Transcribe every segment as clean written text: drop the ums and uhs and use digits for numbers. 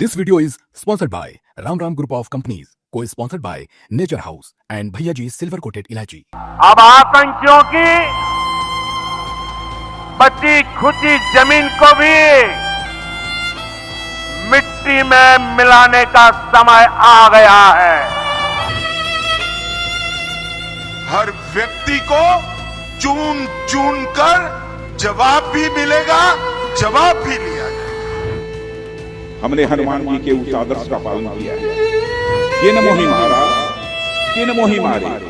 This video is sponsored by Ram Ram Group of Companies, co-sponsored by Nature House and Bhaiya Ji Silver Coated Ilaichi. अब आतंकियों की बची खुची जमीन को भी मिट्टी में मिलाने का समय आ गया है। हर व्यक्ति को चुन चुन कर जवाब भी मिलेगा, जवाब भी लिया जाएगा। हमने हनुमान जी के उस आदर्श का पालन किया है। ये न मोहि मारा, ये न मोहि मारे।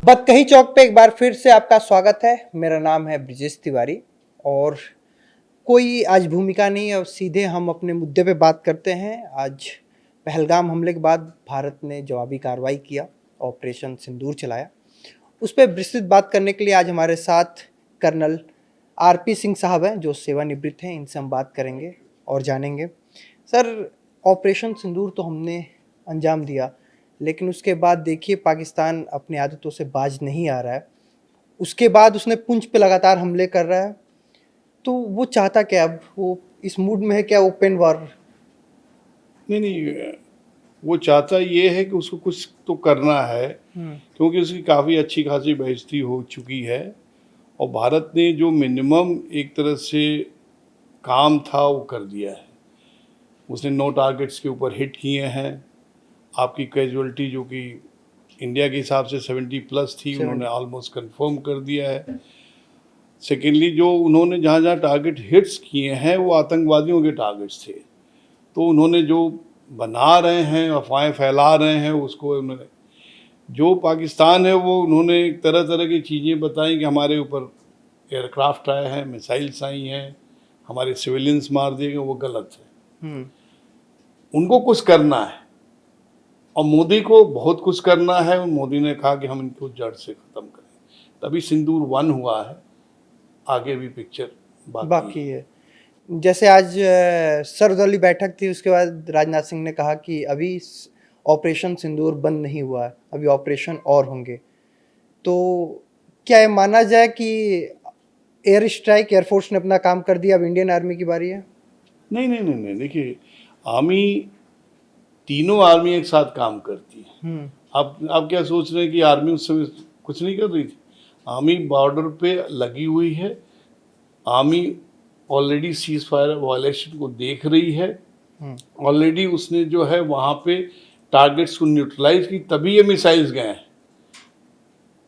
बतकही चौक पे एक बार फिर से आपका स्वागत है। मेरा नाम है ब्रिजेश तिवारी और कोई आज भूमिका नहीं, अब सीधे हम अपने मुद्दे पे बात करते हैं। आज पहलगाम हमले के बाद भारत ने जवाबी कार्रवाई किया, ऑपरेशन सिंदूर चलाया। उस पर विस्तृत बात करने के लिए आज हमारे साथ कर्नल आरपी सिंह साहब हैं जो सेवानिवृत्त हैं। इनसे हम बात करेंगे और जानेंगे। सर, ऑपरेशन सिंदूर तो हमने अंजाम दिया, लेकिन उसके बाद देखिए पाकिस्तान अपनी आदतों से बाज नहीं आ रहा है। उसके बाद उसने पुंछ पे लगातार हमले कर रहा है। तो वो चाहता क्या, अब वो इस मूड में है क्या, ओपन वॉर? नहीं, वो चाहता ये है कि उसको कुछ तो करना है, क्योंकि उसकी काफ़ी अच्छी खासी बेइज्जती हो चुकी है और भारत ने जो मिनिमम एक तरह से काम था वो कर दिया है। उसने 9 टारगेट्स के ऊपर हिट किए हैं। आपकी कैजुअलिटी जो कि इंडिया के हिसाब से 70+ थी, उन्होंने ऑलमोस्ट कंफर्म कर दिया है। सेकेंडली, जो उन्होंने जहाँ जहाँ टारगेट हिट्स किए हैं वो आतंकवादियों के टारगेट्स थे। तो उन्होंने जो बना रहे हैं, अफवाहें फैला रहे हैं, उसको उन्होंने, जो पाकिस्तान है वो उन्होंने तरह तरह की चीज़ें बताई कि हमारे ऊपर एयरक्राफ्ट आए हैं, मिसाइल्स आई हैं, हमारे सिविलियंस मार दिए गए। वो गलत है। उनको कुछ करना है और मोदी को बहुत कुछ करना है। मोदी ने कहा कि हम इनको जड़ से ख़त्म करें, तभी सिंदूर 1 हुआ है। आगे भी पिक्चर बाकी है। जैसे आज सर्वदलीय बैठक थी, उसके बाद राजनाथ सिंह ने कहा कि अभी ऑपरेशन सिंदूर बंद नहीं हुआ है, अभी ऑपरेशन और होंगे। तो क्या ये माना जाए कि एयर स्ट्राइक, एयरफोर्स ने अपना काम कर दिया, अब इंडियन आर्मी की बारी है? नहीं, देखिए, आर्मी, तीनों आर्मी एक साथ काम करती है। आप क्या सोच रहे हैं कि आर्मी उस समय कुछ नहीं कर रही थी? आर्मी बॉर्डर पे लगी हुई है। Army already cease fire violation को देख रही है। ऑलरेडी उसने जो है वहाँ पे टारगेट्स को न्यूट्रलाइज की, तभी ये मिसाइल्स गए हैं।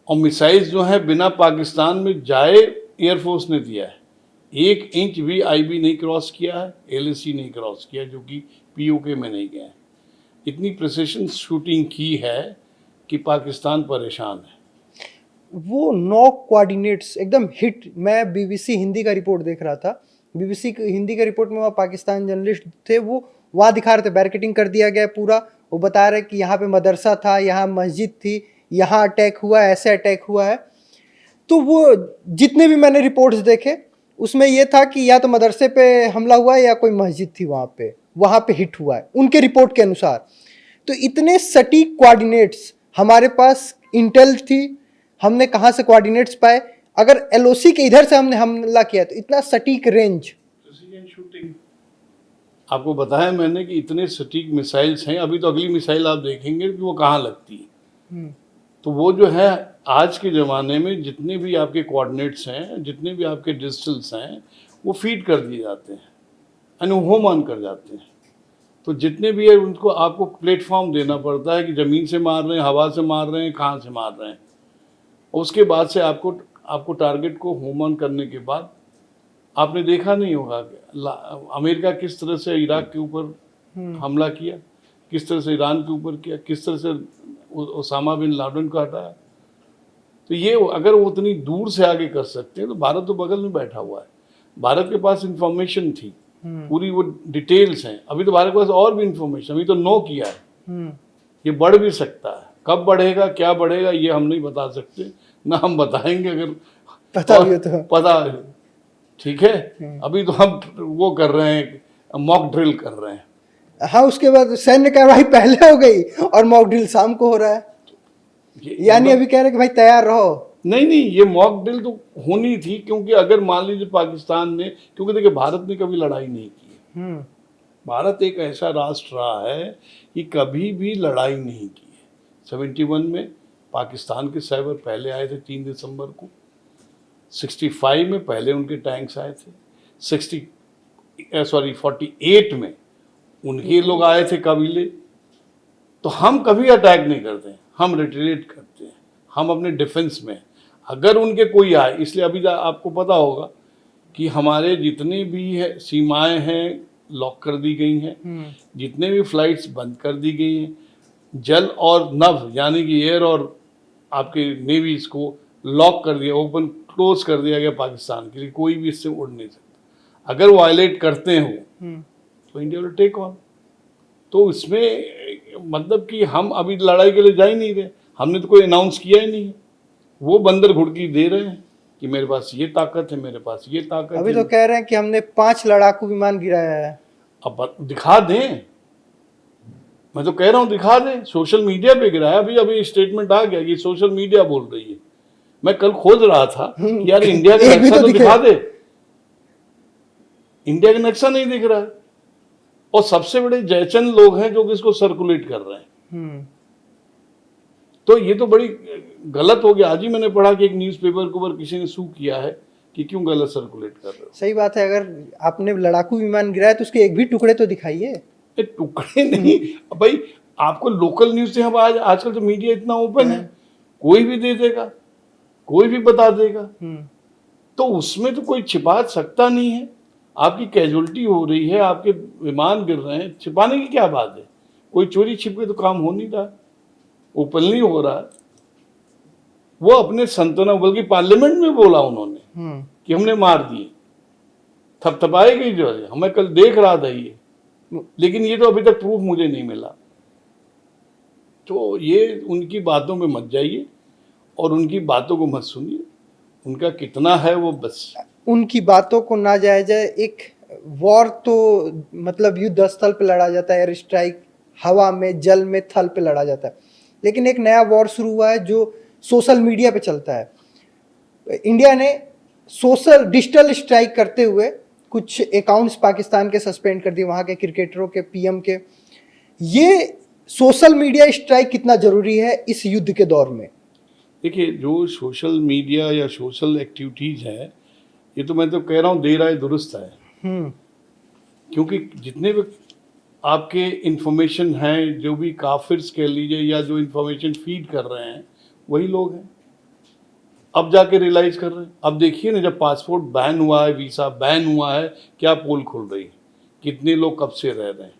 और मिसाइल्स जो है बिना पाकिस्तान में जाए एयरफोर्स ने दिया है। 1 इंच भी आईबी नहीं क्रॉस किया है, एलएसी नहीं क्रॉस किया, जो कि पीओके में नहीं गए। इतनी प्रिसिशन शूटिंग की है कि पाकिस्तान परेशान है। वो 9 कोऑर्डिनेट्स एकदम हिट। मैं बीबीसी हिंदी का रिपोर्ट देख रहा था। बीबीसी हिंदी का रिपोर्ट में वहाँ पाकिस्तान जर्नलिस्ट थे, वो वहाँ दिखा रहे थे, बैरिकेडिंग कर दिया गया पूरा। वो बता रहे कि यहाँ पे मदरसा था, यहाँ मस्जिद थी, यहाँ अटैक हुआ है, ऐसे अटैक हुआ है। तो वो जितने भी मैंने रिपोर्ट्स देखे उसमें ये था कि या तो मदरसे पे हमला हुआ है या कोई मस्जिद थी वहाँ पे हिट हुआ है उनके रिपोर्ट के अनुसार। तो इतने सटीक कोऑर्डिनेट्स हमारे पास इंटेल थी, हमने कहाँ से कोऑर्डिनेट्स पाए? अगर एलओसी के इधर से हमने हमला किया तो इतना सटीक रेंज। प्रिसिजन शूटिंग आपको बताया मैंने कि इतने सटीक मिसाइल्स हैं। अभी तो अगली मिसाइल आप देखेंगे कि वो कहाँ लगती है। तो वो जो है आज के ज़माने में जितने भी आपके कोऑर्डिनेट्स हैं, जितने भी आपके डिजिटल्स हैं, वो फीड कर दिए जाते हैं, यानी होम ऑन कर जाते हैं। तो जितने भी है उनको आपको प्लेटफॉर्म देना पड़ता है कि ज़मीन से मार रहे हैं, हवा से मार रहे हैं, कहाँ से मार रहे हैं। और उसके बाद से आपको टारगेट को होम ऑन करने के बाद आपने देखा नहीं होगा कि अमेरिका किस तरह से इराक के ऊपर हमला किया, किस तरह से ईरान के ऊपर किया, किस तरह से ओसामा बिन लादेन को हटाया। तो ये अगर वो उतनी दूर से आगे कर सकते हैं तो भारत तो बगल में बैठा हुआ है। भारत के पास इंफॉर्मेशन थी, पूरी वो डिटेल्स हैं। अभी तो भारत के पास और भी इंफॉर्मेशन, अभी तो 9 किया है। ये बढ़ भी सकता है, कब बढ़ेगा, क्या बढ़ेगा, ये हम नहीं बता सकते, ना हम बताएंगे। अगर पता भी हो तो पता ठीक है, अभी तो हम वो कर रहे हैं, मॉक ड्रिल कर रहे हैं। हाँ, उसके बाद सैन्य कार्रवाई पहले हो गई और मॉक ड्रिल शाम को हो रहा है, यानी अभी कह रहे हैं कि भाई तैयार रहो। नहीं नहीं, ये मॉक ड्रिल तो होनी थी, क्योंकि अगर मान लीजिए पाकिस्तान ने, क्योंकि देखिए भारत ने कभी लड़ाई नहीं की है। भारत एक ऐसा राष्ट्र रहा है कि कभी भी लड़ाई नहीं की है। 71 में पाकिस्तान के साइबर पहले आए थे 3 दिसंबर को, 65 में पहले उनके टैंक्स आए थे, 48 में उनके लोग आए थे कबीले। तो हम कभी अटैक नहीं करते, हम रिट्रीट करते हैं, हम अपने डिफेंस में। अगर उनके कोई आए, इसलिए अभी आपको पता होगा कि हमारे जितने भी है सीमाएं हैं लॉक कर दी गई हैं, जितने भी फ्लाइट्स बंद कर दी गई हैं, जल और नभ यानी कि एयर और आपके नेवीज को लॉक कर दिया, ओपन क्लोज कर दिया गया पाकिस्तान के लिए, कोई भी इससे उड़ नहीं सकता। अगर वायलेट करते हो तो इंडिया विल टेक ऑन। तो इसमें मतलब कि हम अभी लड़ाई के लिए जा ही नहीं रहे, हमने तो कोई अनाउंस किया ही नहीं। वो बंदर घुड़की दे रहे हैं कि मेरे पास ये ताकत है, मेरे पास ये ताकत है। अभी तो कह रहे हैं कि हमने 5 लड़ाकू विमान गिराया है। अब दिखा दें, मैं तो कह रहा हूं दिखा दें। सोशल मीडिया पे गिराया, अभी स्टेटमेंट आ गया कि सोशल मीडिया बोल रही है। मैं कल खोज रहा था कि यार इंडिया का नक्शा तो दिखा दे, इंडिया का नक्शा नहीं दिख रहा है। और सबसे बड़े जयचंद लोग हैं जो कि इसको सर्कुलेट कर रहे हैं। तो ये तो बड़ी गलत हो गया। आज ही मैंने पढ़ा कि एक न्यूज़पेपर के ऊपर किसी ने सू किया है कि क्यों गलत सर्कुलेट कर रहे हो। सही बात है, अगर आपने लड़ाकू विमान गिराया तो उसके एक भी टुकड़े तो दिखाइए। टुकड़े नहीं भाई, आपको लोकल न्यूज से, हम आजकल तो मीडिया इतना ओपन है, कोई भी दे देगा, कोई भी बता देगा। तो उसमें तो कोई छिपा सकता नहीं है। आपकी कैजुअलिटी हो रही है, आपके विमान गिर रहे हैं, छिपाने की क्या बात है? कोई चोरी छिप के तो काम हो नहीं रहा, ओपनली हो रहा है। वो अपने संतोना, बल्कि पार्लियामेंट में बोला उन्होंने कि हमने मार दिए, थपथपाई गई जो है। हमें कल देख रहा था ये, लेकिन ये तो अभी तक प्रूफ मुझे नहीं मिला। तो ये उनकी बातों में मत जाइए और उनकी बातों को मत सुनिए। उनका कितना है वो, बस उनकी बातों को ना जाया जाए। एक वॉर तो मतलब युद्ध स्थल पे लड़ा जाता है, एयर स्ट्राइक, हवा में, जल में, थल पे लड़ा जाता है। लेकिन एक नया वॉर शुरू हुआ है जो सोशल मीडिया पे चलता है। इंडिया ने सोशल डिजिटल स्ट्राइक करते हुए कुछ अकाउंट्स पाकिस्तान के सस्पेंड कर दिए, वहाँ के क्रिकेटरों के, पीएम के। ये सोशल मीडिया स्ट्राइक कितना जरूरी है इस युद्ध के दौर में? देखिए, जो सोशल मीडिया या सोशल एक्टिविटीज़ है, ये तो मैं तो कह रहा हूँ देर आए दुरुस्त है। क्योंकि जितने भी आपके इंफॉर्मेशन हैं, जो भी काफिर्स कह लीजिए या जो इंफॉर्मेशन फीड कर रहे हैं, वही लोग हैं। अब जाके रियलाइज कर रहे हैं। अब देखिए ना, जब पासपोर्ट बैन हुआ है, वीसा बैन हुआ है, क्या पोल खुल रही है, कितने लोग कब से रह रहे हैं।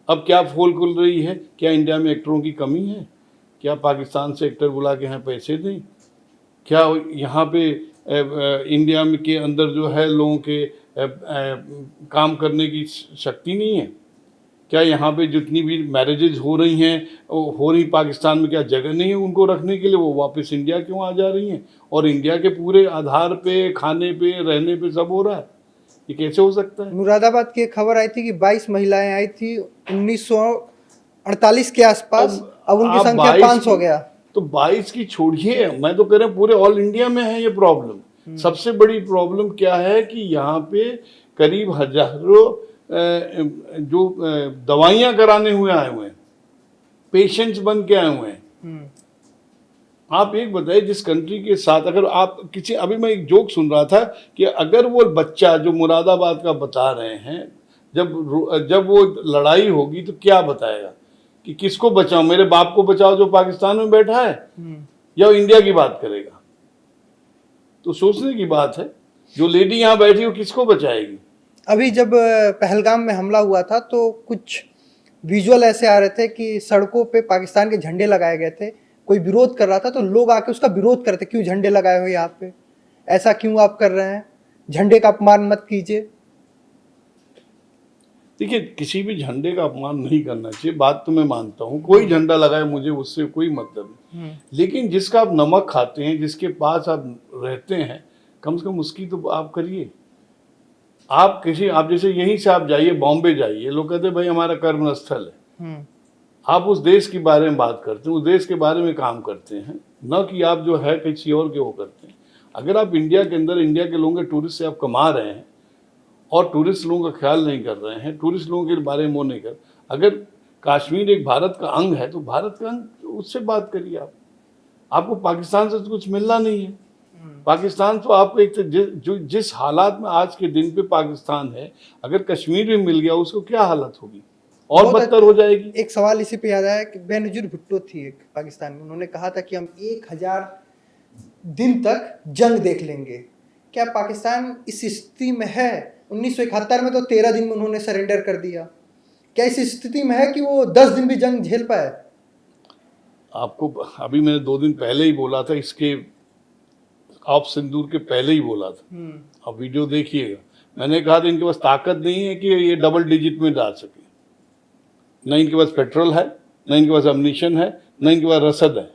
अब क्या पोल खुल रही है, क्या इंडिया में एक्टरों की कमी है, क्या पाकिस्तान से एक्टर बुला के यहाँ पैसे दें, क्या यहाँ पे इंडिया में के अंदर जो है लोगों के काम करने की शक्ति नहीं है, क्या यहाँ पे जितनी भी मैरिजेज हो रही पाकिस्तान में, क्या जगह नहीं है उनको रखने के लिए? वो वापस इंडिया क्यों आ जा रही हैं? और इंडिया के पूरे आधार पे, खाने पे, रहने पे सब हो रहा है। ये कैसे हो सकता है? मुरादाबाद की एक खबर आई थी कि 22 महिलाएं आई थी 1948 के आसपास, अब उनकी संख्या 5 हो गया। तो 22 की छोड़िए, मैं तो कह रहा हूँ पूरे ऑल इंडिया में है ये प्रॉब्लम। सबसे बड़ी प्रॉब्लम क्या है कि यहाँ पे करीब हजारों जो दवाइयाँ कराने हुए आए हुए हैं, पेशेंट्स बन के आए हुए हैं। आप एक बताइए, जिस कंट्री के साथ अगर आप किसी, अभी मैं एक जोक सुन रहा था कि अगर वो बच्चा जो मुरादाबाद का बता रहे हैं, जब वो लड़ाई होगी तो क्या बताएगा कि किसको बचाओ, मेरे बाप को बचाओ जो पाकिस्तान में बैठा है, या इंडिया की बात करेगा? तो सोचने की बात है, जो लेडी यहाँ बैठी हो किसको बचाएगी? अभी जब पहलगाम में हमला हुआ था तो कुछ विजुअल ऐसे आ रहे थे कि सड़कों पे पाकिस्तान के झंडे लगाए गए थे, कोई विरोध कर रहा था तो लोग आके उसका विरोध करते, क्यों झंडे लगाए हो यहाँ पे, ऐसा क्यों आप कर रहे हैं, झंडे का अपमान मत कीजिए। देखिए, किसी भी झंडे का अपमान नहीं करना चाहिए, बात तो मैं मानता हूँ। कोई झंडा लगाए, मुझे उससे कोई मतलब नहीं। लेकिन जिसका आप नमक खाते हैं, जिसके पास आप रहते हैं, कम से कम उसकी तो आप करिए। आप जैसे यहीं से आप जाइए बॉम्बे जाइए, लोग कहते हैं भाई हमारा कर्म स्थल है। आप उस देश के बारे में बात करते हैं, उस देश के बारे में काम करते हैं, न कि आप जो है किसी और के वो करते हैं। अगर आप इंडिया के अंदर इंडिया के लोगों के टूरिस्ट से आप कमा रहे हैं और टूरिस्ट लोगों का ख्याल नहीं कर रहे हैं, टूरिस्ट लोगों के बारे में वो नहीं कर, अगर कश्मीर एक भारत का अंग है तो भारत का अंग उससे बात करिए। आप आपको पाकिस्तान से तो कुछ मिलना नहीं है। पाकिस्तान तो आपको जिस हालात में आज के दिन पे पाकिस्तान है, अगर कश्मीर में मिल गया उसको क्या हालत होगी, और बहुत बदतर हो जाएगी। एक सवाल इसी पे याद आया कि बेनजीर भुट्टो थी एक पाकिस्तान में, उन्होंने कहा था कि हम 1000 दिन तक जंग देख लेंगे। क्या पाकिस्तान इस स्थिति में है? 1971 में तो 13 दिन में उन्होंने सरेंडर कर दिया। क्या इस स्थिति में है कि वो 10 दिन भी जंग झेल पाए? आपको अभी मैंने 2 दिन पहले ही बोला था, इसके आप सिंदूर के पहले ही बोला था, आप वीडियो देखिएगा। मैंने कहा था इनके पास ताकत नहीं है कि ये डबल डिजिट में डाल सके। न इनके पास पेट्रोल है, न इनके पास अम्यूनिशन है, न इनके पास रसद है।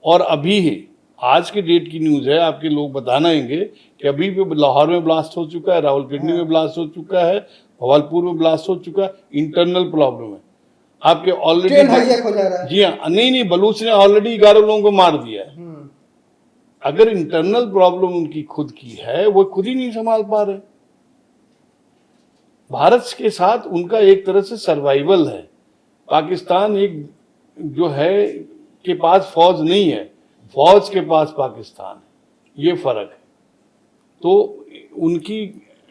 और अभी ही आज के डेट की न्यूज़ है, आपके लोग बताएंगे कि अभी भी लाहौर में ब्लास्ट हो चुका है, रावलपिंडी में ब्लास्ट हो चुका है, भवालपुर में ब्लास्ट हो चुका है। इंटरनल प्रॉब्लम है आपके ऑलरेडी। जी हाँ, नहीं, बलूच ने ऑलरेडी 11 लोगों को मार दिया है। अगर इंटरनल प्रॉब्लम उनकी खुद की है, वो खुद ही नहीं संभाल पा रहे। भारत के साथ उनका एक तरह से सर्वाइवल है। पाकिस्तान एक जो है के पास फौज नहीं है, फौज के पास पाकिस्तान है, ये फर्क है। तो उनकी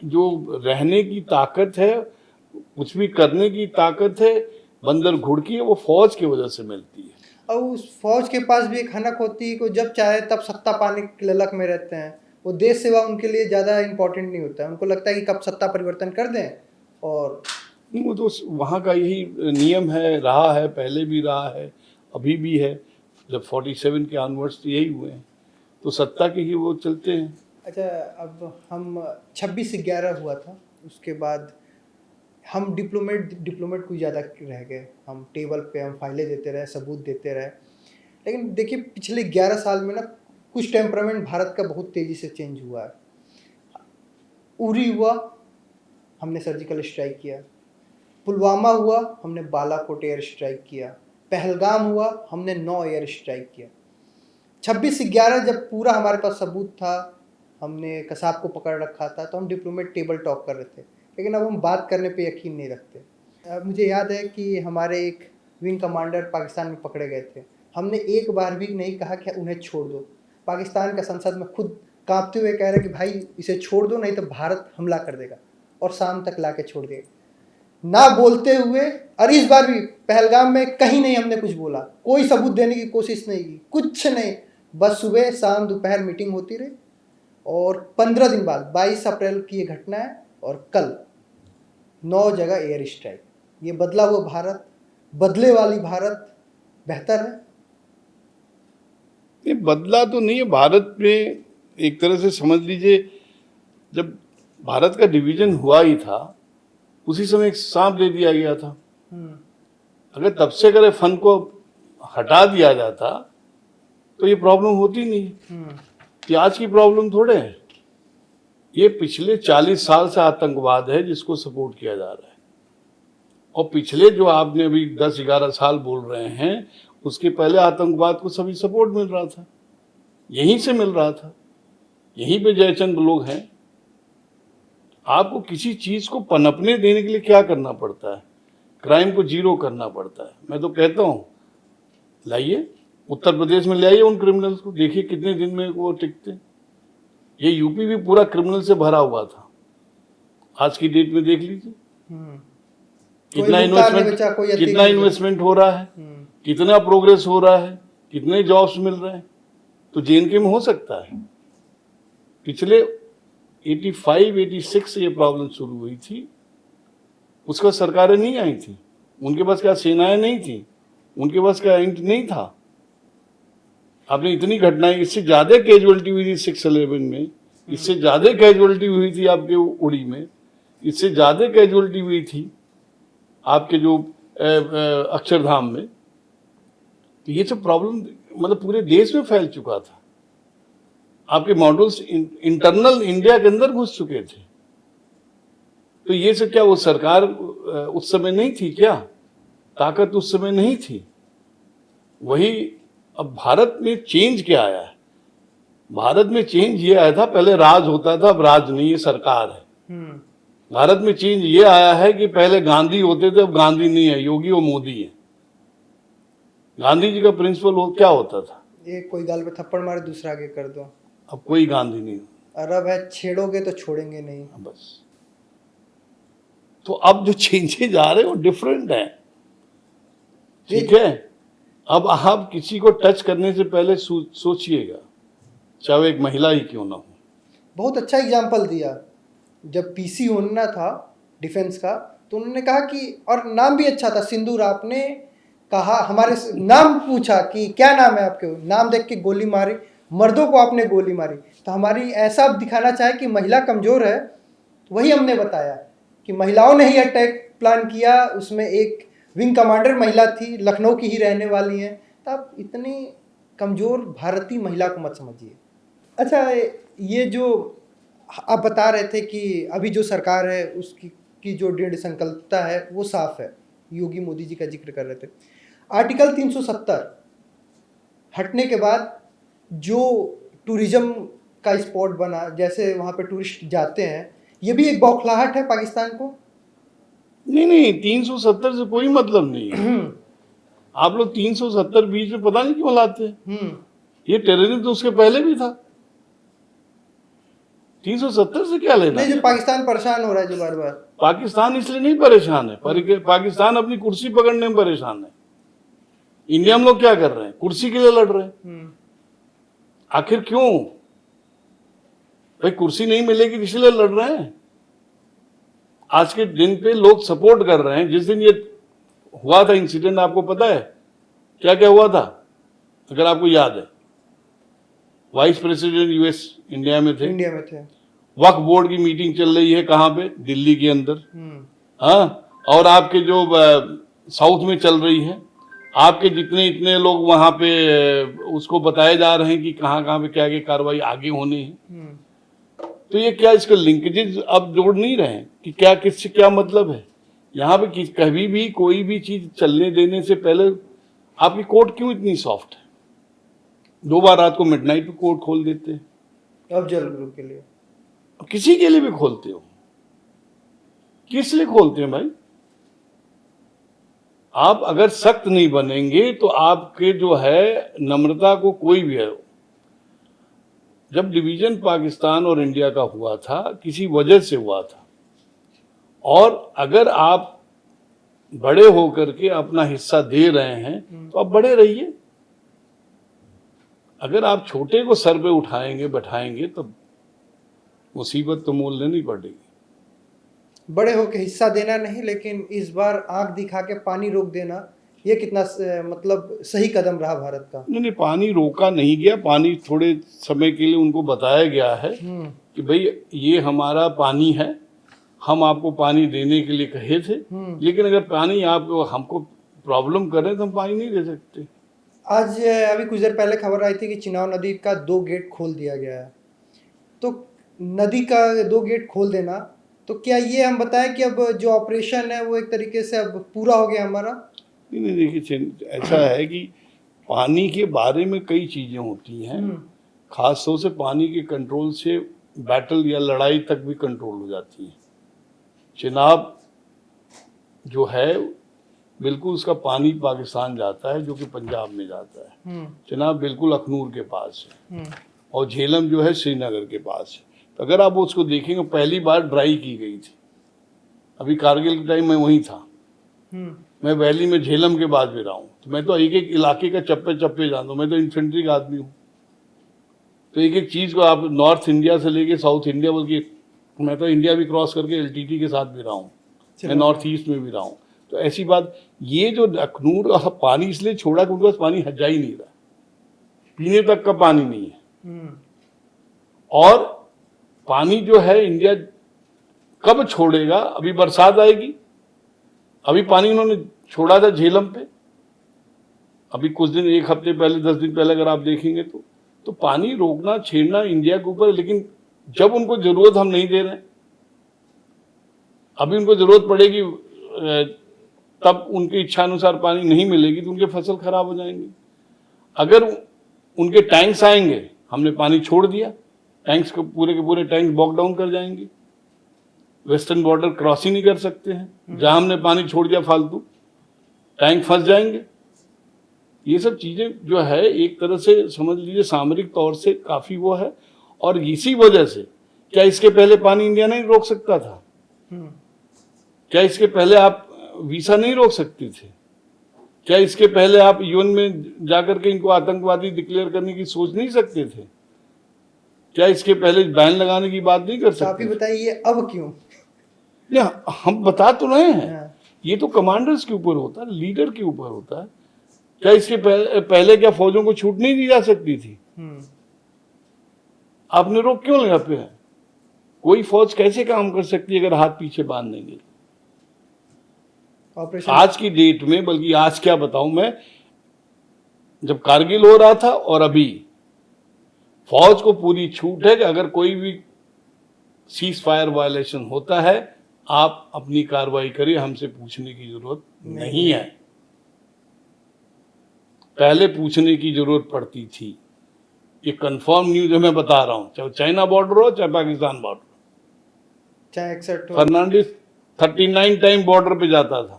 जो रहने की ताकत है, कुछ भी करने की ताकत है, बंदर घुड़की है, वो फौज की वजह से मिलती है। और उस फौज के पास भी एक हनक होती है कि जब चाहे तब सत्ता पाने की ललक में रहते हैं। वो देश सेवा उनके लिए ज़्यादा इंपॉर्टेंट नहीं होता है, उनको लगता है कि कब सत्ता परिवर्तन कर दें। और वो तो वहाँ का यही नियम है, रहा है, पहले भी रहा है, अभी भी है। जब 47 के ऑनवर्ड्स तो यही हुए हैं, तो सत्ता के ही वो चलते हैं। अच्छा, अब हम 26/11 हुआ था, उसके बाद हम डिप्लोमेट कुछ ज़्यादा रह गए। हम टेबल पे हम फाइलें देते रहे, सबूत देते रहे। लेकिन देखिए पिछले 11 साल में ना कुछ टेम्परामेंट भारत का बहुत तेज़ी से चेंज हुआ है। उरी हुआ, हमने सर्जिकल स्ट्राइक किया। पुलवामा हुआ, हमने बालाकोट एयर स्ट्राइक किया। पहलगाम हुआ, हमने 9 एयर स्ट्राइक किया। 26/11 जब पूरा हमारे पास सबूत था, हमने कसाब को पकड़ रखा था, तो हम डिप्लोमेट टेबल टॉक कर रहे थे। लेकिन अब हम बात करने पे यकीन नहीं रखते। मुझे याद है कि हमारे एक विंग कमांडर पाकिस्तान में पकड़े गए थे। हमने एक बार भी नहीं कहा कि उन्हें छोड़ दो। पाकिस्तान का संसद में खुद कांपते हुए कह रहे कि भाई इसे छोड़ दो, नहीं तो भारत हमला कर देगा, और शाम तक ला के छोड़ देगा ना बोलते हुए। और इस बार भी पहलगाम में कहीं नहीं हमने कुछ बोला, कोई सबूत देने की कोशिश नहीं की, कुछ नहीं। बस सुबह शाम दोपहर मीटिंग होती रही। और 15 दिन बाद 22 अप्रैल की ये घटना है, और कल 9 जगह एयर स्ट्राइक। ये बदला हुआ भारत, बदले वाली भारत बेहतर है? ये बदला तो नहीं है। भारत में एक तरह से समझ लीजिए, जब भारत का डिवीजन हुआ ही था, उसी समय एक सांप दे दिया गया था। अगर तब से अगर फन को हटा दिया जाता तो ये प्रॉब्लम होती नहीं। कि आज की प्रॉब्लम थोड़े है, ये पिछले 40 साल से आतंकवाद है जिसको सपोर्ट किया जा रहा है। और पिछले जो आपने अभी 10-11 साल बोल रहे हैं, उसके पहले आतंकवाद को सभी सपोर्ट मिल रहा था, यहीं से मिल रहा था, यहीं पे जयचंद लोग हैं। आपको किसी चीज को पनपने देने के लिए क्या करना पड़ता है? क्राइम को जीरो करना पड़ता है। मैं तो कहता हूँ लाइए, उत्तर प्रदेश में ले आइए उन क्रिमिनल्स को, देखिए कितने दिन में वो टिकते। ये यूपी भी पूरा क्रिमिनल से भरा हुआ था, आज की डेट में देख लीजिए कितना इन्वेस्टमेंट हो रहा है, कितना प्रोग्रेस हो रहा है, कितने जॉब्स मिल रहे हैं। तो जेएनके में हो सकता है। पिछले 85-86 से ये प्रॉब्लम शुरू हुई थी, उसका सरकारें नहीं आई थी, उनके पास क्या सेनाएं नहीं थी, उनके पास क्या इंट नहीं था। आपने इतनी घटनाएं, इससे ज्यादा कैजुअलिटी हुई थी 6/11 में, इससे ज्यादा कैजुअलिटी हुई थी आपके उड़ी में, इससे ज्यादा कैजुअलिटी हुई थी आपके जो अक्षरधाम में। तो ये सब प्रॉब्लम मतलब पूरे देश में फैल चुका था। आपके मॉडल्स इंटरनल इंडिया के अंदर घुस चुके थे। तो ये सब क्या वो सरकार उस समय नहीं थी क्या? ताकत उस समय नहीं थी? वही अब भारत में चेंज क्या आया है? भारत में चेंज ये आया था, पहले राज होता था, अब राज नहीं, ये सरकार है। भारत में चेंज ये आया है कि पहले गांधी होते थे, अब गांधी नहीं है, योगी और मोदी है। गांधी जी का प्रिंसिपल क्या होता था? एक कोई गाल पे थप्पड़ मारे दूसरा आगे कर दो। अब कोई गांधी नहीं, अरब है, छेड़ोगे तो छोड़ेंगे नहीं। बस। तो अब जो चेंजेज आ रहे हैं वो डिफरेंट है, ठीक है? अब आप किसी को टच करने से पहले सोचिएगा, चाहे वो एक महिला ही क्यों ना हो। बहुत अच्छा एग्जाम्पल दिया। जब पीसी होना था डिफेंस का, तो उन्होंने कहा कि, और नाम भी अच्छा था, सिंदूर, आपने कहा हमारे नाम पूछा कि क्या नाम है आपके, नाम देख के गोली मारी, मर्दों को आपने गोली मारी। तो हमारी ऐसा दिखाना चाहे कि महिला कमज़ोर है, वही हमने बताया कि महिलाओं ने ही अटैक प्लान किया, उसमें एक विंग कमांडर महिला थी, लखनऊ की ही रहने वाली हैं। तो आप इतनी कमज़ोर भारतीय महिला को मत समझिए। अच्छा, ये जो आप बता रहे थे कि अभी जो सरकार है उसकी जो दृढ़ संकल्पता है वो साफ है, योगी मोदी जी का जिक्र कर रहे थे। आर्टिकल 370 हटने के बाद जो टूरिज्म का स्पॉट बना, जैसे वहाँ पे टूरिस्ट जाते हैं, ये भी एक बौखलाहट है पाकिस्तान को? नहीं, 370 से कोई मतलब नहीं है। आप लोग 370 बीच में पता नहीं क्यों लाते हैं। ये टेररिज्म तो उसके पहले भी था। 370 से क्या लेना? नहीं, जो पाकिस्तान परेशान हो रहा है जो बार बार। पाकिस्तान इसलिए नहीं परेशान है, पाकिस्तान अपनी कुर्सी पकड़ने में परेशान है। इंडिया में लोग क्या कर रहे हैं? कुर्सी के लिए लड़ रहे हैं। आखिर क्यों भाई? कुर्सी नहीं मिलेगी इसलिए लड़ रहे हैं। आज के दिन पे लोग सपोर्ट कर रहे हैं। जिस दिन ये हुआ था इंसिडेंट, आपको पता है क्या क्या हुआ था? अगर आपको याद है, वाइस प्रेसिडेंट यूएस इंडिया में थे। वक्फ बोर्ड की मीटिंग चल रही है, कहाँ पे? दिल्ली के अंदर। हाँ, और आपके जो साउथ में चल रही है, आपके जितने इतने लोग वहां पे उसको बताए जा रहे हैं कि कहाँ कहाँ पे क्या क्या कार्रवाई आगे होनी है। तो ये क्या, इसका लिंकेजेस अब जोड़ नहीं रहे हैं कि क्या किससे क्या मतलब है? यहाँ पे कभी भी कोई भी चीज चलने देने से पहले आपकी कोर्ट क्यों इतनी सॉफ्ट है? 2 बार रात को मिडनाइट पे कोर्ट खोल देते हैं। अफजल ग्रुप के लिए, किसी के लिए भी खोलते हो, किस लिए खोलते हैं भाई? आप अगर सख्त नहीं बनेंगे तो आपके जो है नम्रता को कोई भी है। जब डिवीजन पाकिस्तान और इंडिया का हुआ था, किसी वजह से हुआ था, और अगर आप बड़े होकर के अपना हिस्सा दे रहे हैं तो आप बड़े रहिए। अगर आप छोटे को सर पे उठाएंगे बैठाएंगे तो मुसीबत तो मोल लेनी पड़ेगी। बड़े होकर हिस्सा देना नहीं, लेकिन इस बार आंख दिखा के पानी रोक देना, ये कितना मतलब सही कदम रहा भारत का? नहीं, पानी रोका नहीं गया। पानी थोड़े समय के लिए उनको बताया गया है कि भाई ये हमारा पानी है, हम आपको पानी देने के लिए कहे थे, लेकिन अगर पानी आपको हमको प्रॉब्लम कर रहे हैं तो हम पानी नहीं दे सकते। आज अभी कुछ देर पहले खबर आई थी कि चिनाब नदी का 2 गेट खोल दिया गया है। तो नदी का 2 गेट खोल देना, तो क्या ये हम बताएं कि अब जो ऑपरेशन है वो एक तरीके से अब पूरा हो गया हमारा? नहीं, देखिए ऐसा है कि पानी के बारे में कई चीजें होती हैं। खास तौर से पानी के कंट्रोल से बैटल या लड़ाई तक भी कंट्रोल हो जाती है। चिनाब जो है बिल्कुल उसका पानी पाकिस्तान जाता है, जो कि पंजाब में जाता है। चिनाब बिल्कुल अखनूर के पास है, और झेलम जो है श्रीनगर के पास है। तो अगर आप उसको देखेंगे, पहली बार ड्राई की गई थी। अभी कारगिल के टाइम में वहीं था। मैं वैली में झेलम के बाद भी रहा हूँ, तो मैं तो एक एक इलाके का चप्पे चप्पे जानता हूँ। मैं तो इन्फेंट्री का आदमी हूँ, तो एक एक चीज़ को आप नॉर्थ इंडिया से लेके साउथ इंडिया, बल्कि मैं तो इंडिया भी क्रॉस करके एलटीटी के साथ भी रहा हूँ, मैं नॉर्थ ईस्ट में भी रहा हूँ। तो ऐसी बात, ये जो अखनूर पानी इसलिए छोड़ा कि उनके पास पानी जा ही नहीं रहा, पीने तक का पानी नहीं है। और पानी जो है इंडिया कब छोड़ेगा? अभी बरसात आएगी। अभी पानी उन्होंने छोड़ा था झेलम पे, अभी कुछ दिन, 1 हफ्ते पहले, 10 दिन पहले अगर आप देखेंगे तो पानी रोकना छेड़ना इंडिया के ऊपर है। लेकिन जब उनको जरूरत हम नहीं दे रहे हैं। अभी उनको जरूरत पड़ेगी, तब उनकी इच्छा अनुसार पानी नहीं मिलेगी तो उनके फसल खराब हो जाएंगे। अगर उनके टैंक्स आएंगे, हमने पानी छोड़ दिया, टैंक्स को पूरे के पूरे टैंक्स बॉक डाउन कर जाएंगे, वेस्टर्न बॉर्डर क्रॉस ही नहीं कर सकते हैं। जहां हमने पानी छोड़ दिया फालतू, टैंक फंस जाएंगे। ये सब चीजें जो है एक तरह से समझ लीजिए सामरिक तौर से काफी वो है। और इसी वजह से क्या इसके पहले पानी इंडिया नहीं रोक सकता था? क्या इसके पहले आप वीसा नहीं रोक सकते थे? क्या इसके पहले आप यूएन में जाकर के इनको आतंकवादी डिक्लेयर करने की सोच नहीं सकते थे? क्या इसके पहले बैन लगाने की बात नहीं कर सकते? आप ही बताइए अब क्यों? हम बता तो रहे हैं, हाँ। ये तो कमांडर्स के ऊपर होता है, लीडर के ऊपर होता है। क्या इसके पहले क्या फौजों को छूट नहीं दी जा सकती थी? आपने रोक क्यों लगा पे है? कोई फौज कैसे काम कर सकती है अगर हाथ पीछे बांध देंगे? ऑपरेशन आज की डेट में, बल्कि आज क्या बताऊं मैं, जब कारगिल हो रहा था और अभी, फौज को पूरी छूट है कि अगर कोई भी सीज फायर वायलेशन होता है आप अपनी कार्रवाई करिए, हमसे पूछने की जरूरत नहीं है। पहले पूछने की जरूरत पड़ती थी। ये कंफर्म न्यूज है, मैं बता रहा हूं, चाहे चाइना बॉर्डर हो चाहे पाकिस्तान बॉर्डर, चाहे 61 हो। फर्नांडिस 39 टाइम बॉर्डर पे जाता था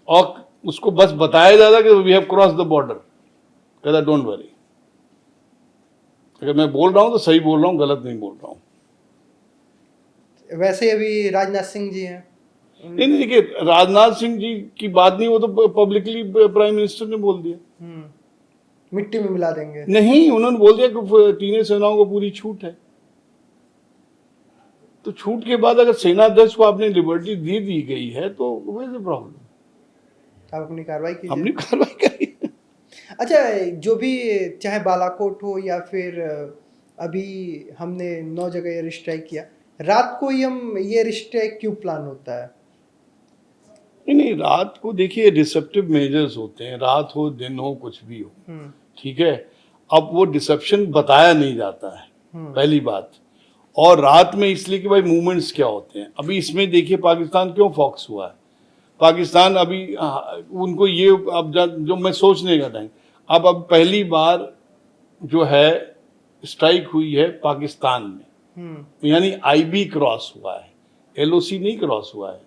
और उसको बस बताया जाता कि we have cross the border, कहता डोंट वरी। अगर मैं बोल रहा हूं तो सही बोल रहा हूं, गलत नहीं बोल रहा हूं। वैसे अभी राजनाथ सिंह जी हैं। नहीं नहीं, देखिए राजनाथ सिंह जी की बात नहीं, वो तो पब्लिकली प्राइम मिनिस्टर ने बोल दिया। मिट्टी में मिला देंगे। नहीं, उन्होंने बोल दिया कि तीनों सेनाओं को पूरी छूट है। तो छूट के बाद अगर सेनाध्यक्ष को आपने लिबर्टी दे दी गई है तो व्हाट इज द प्रॉब्लम? आप अपनी कार्रवाई कीजिए। हमने कार्रवाई करी। अच्छा, जो भी चाहे बालाकोट हो या फिर अभी हमने 9 जगह एयर स्ट्राइक किया, रात को ही हम ये एयर स्ट्राइक क्यों प्लान होता है? नहीं, रात को देखिए डिसेप्टिव मेजर्स होते हैं, रात हो दिन हो कुछ भी हो, ठीक है। अब वो डिसेप्शन बताया नहीं जाता है, पहली बात। और रात में इसलिए कि भाई मूवमेंट्स क्या होते हैं। अभी इसमें देखिए पाकिस्तान क्यों फॉक्स हुआ है। पाकिस्तान अभी उनको ये, अब जो मैं सोचने का टाइम, अब पहली बार जो है स्ट्राइक हुई है पाकिस्तान में, यानी आईबी क्रॉस हुआ है, एलओसी नहीं क्रॉस हुआ है।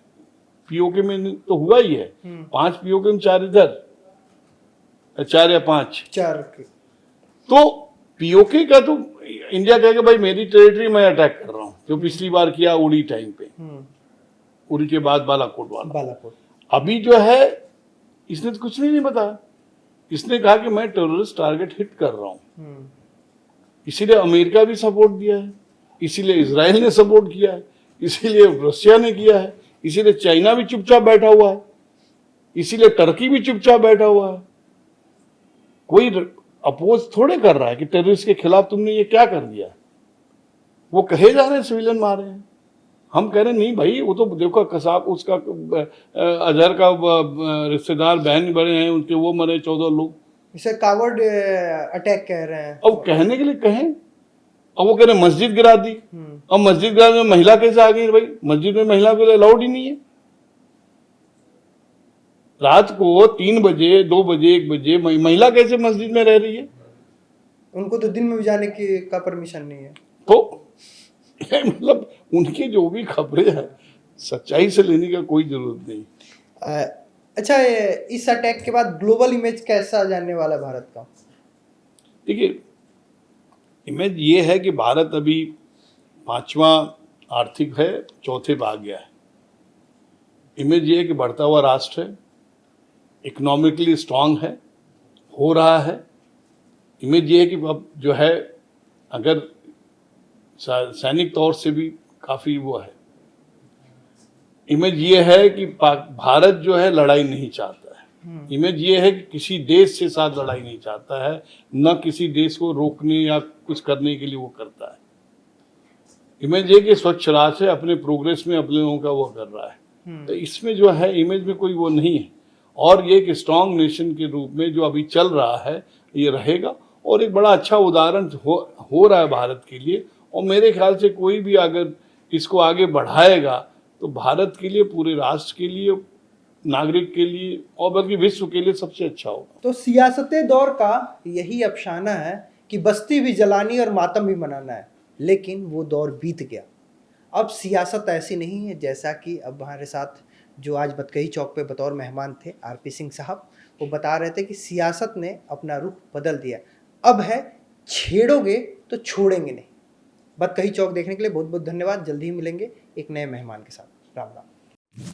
पीओके में तो हुआ ही है, 5 पीओके में 4 इधर, 4 या 5 4। तो पीओके का तो इंडिया कहेगा भाई मेरी टेरिटरी मैं अटैक कर रहा हूं, जो पिछली बार किया उड़ी टाइम पे, उड़ी के बाद बालाकोट वाला। बालाकोट अभी जो है इसने तो कुछ नहीं बताया। इसने कहा कि मैं टेररिस्ट टारगेट हिट कर रहा हूं। इसीलिए अमेरिका भी सपोर्ट दिया है, इसीलिए इजराइल ने सपोर्ट किया है, इसीलिए रशिया ने किया है, इसीलिए चाइना भी चुपचाप बैठा हुआ है, इसीलिए टर्की भी चुपचाप बैठा हुआ है। कोई अपोज थोड़े कर रहा है कि टेररिस्ट के खिलाफ तुमने ये क्या कर दिया। वो कहे जा रहे हैं सिविलियन मारे हैं, हम कह रहे नहीं भाई, वो तो देखो कसाब उसका अजहर का रिश्तेदार बहन बड़े हैं उनके, वो मरे 14 लोग। इसे कावर्ड अटैक कह रहे हैं। अब कहने के लिए कहें, अब वो कह रहे मस्जिद गिरा दी। अब मस्जिद गिरा में महिला कैसे आ गई? भाई मस्जिद में महिला को अलाउड ही नहीं है। रात को 3 बजे 2 बजे 1 बजे महिला कैसे मस्जिद में रह रही है? उनको तो दिन में भी जाने की का परमिशन नहीं है। तो मतलब उनकी जो भी खबरें हैं सच्चाई से लेने का कोई जरूरत नहीं। अच्छा, इस अटैक के बाद ग्लोबल इमेज कैसा जाने वाला भारत का? देखिए इमेज ये है कि भारत अभी 5वां आर्थिक है, 4थे पे आ गया है। इमेज ये है कि बढ़ता हुआ राष्ट्र है, इकोनॉमिकली स्ट्रांग है, हो रहा है। इमेज ये है कि अब जो है अगर सैनिक तौर से भी काफी वो है। इमेज ये है कि भारत जो है लड़ाई नहीं चाहता है। इमेज ये है कि किसी देश से साथ लड़ाई नहीं चाहता है, न किसी देश को रोकने या कुछ करने के लिए वो करता है। इमेज ये कि स्वच्छ राज से अपने प्रोग्रेस में अपने लोगों का वो कर रहा है। तो इसमें जो है इमेज में कोई वो नहीं है। और ये एक स्ट्रांग नेशन के रूप में जो अभी चल रहा है ये रहेगा और एक बड़ा अच्छा उदाहरण हो रहा है भारत के लिए। और मेरे ख्याल से कोई भी अगर इसको आगे बढ़ाएगा तो भारत के लिए, पूरे राष्ट्र के लिए, नागरिक के लिए और बल्कि विश्व के लिए सबसे अच्छा होगा। तो सियासत दौर का यही अफसाना है कि बस्ती भी जलानी और मातम भी मनाना है, लेकिन वो दौर बीत गया। अब सियासत ऐसी नहीं है। जैसा कि अब हमारे साथ जो आज बतकही चौक पे बतौर मेहमान थे आरपी सिंह साहब, वो बता रहे थे कि सियासत ने अपना रुख बदल दिया। अब है छेड़ोगे तो छोड़ेंगे नहीं। बतकही चौक देखने के लिए बहुत बहुत धन्यवाद। जल्दी ही मिलेंगे एक नए मेहमान के साथ। राम राम।